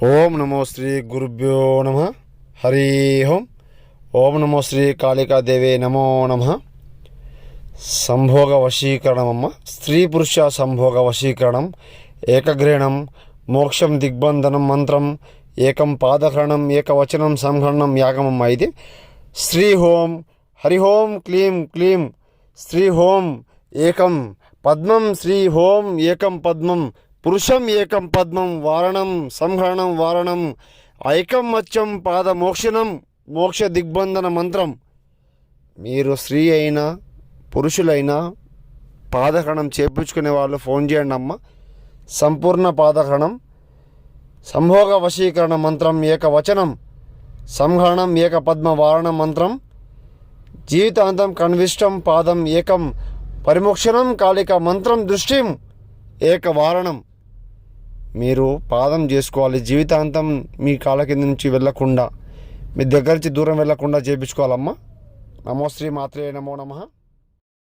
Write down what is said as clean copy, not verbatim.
ఓం నమో శ్రీ గురుభ్యో నమ. హరి ఓం. ఓం నమో శ్రీ కాళికాదేవే నమో నమ. సంభోగ వశీకరణమమ్మ. స్త్రీ పురుష సంభోగ వశీకరణం. ఏకగ్రహణం మోక్షం దిగ్బంధనం మంత్రం. ఏకం పాదహరణం ఏకవచనం సంహరణం యాగమమ్మ. ఇది శ్రీ హోం హరి ఓం క్లీం క్లీం శ్రీ హోం ఏకం పద్మం. శ్రీ హోం ఏకం పద్మం పురుషం ఏకం పద్మం వారణం సంహరణం వారణం ఐకం మత్స్యం పాద మోక్షణం మోక్ష దిగ్బంధన మంత్రం. మీరు స్త్రీ అయినా పురుషులైనా పాదహరణం చేపించుకునే వాళ్ళు ఫోన్ చేయండి అమ్మ. సంపూర్ణ పాదహరణం సంభోగ వశీకరణ మంత్రం ఏకవచనం సంహరణం ఏక పద్మ వారణ మంత్రం. జీవితాంతం కన్విష్టం పాదం ఏకం పరిమోక్షణం కాళిక మంత్రం దృష్టిం ఏకవారణం. మీరు పాదం చేసుకోవాలి. జీవితాంతం మీ కాళ్ళ కింద నుంచి వెళ్ళకుండా, మీ దగ్గర నుంచి దూరం వెళ్ళకుండా చేయించుకోవాలమ్మా. నమో శ్రీ మాత్రే నమో నమః.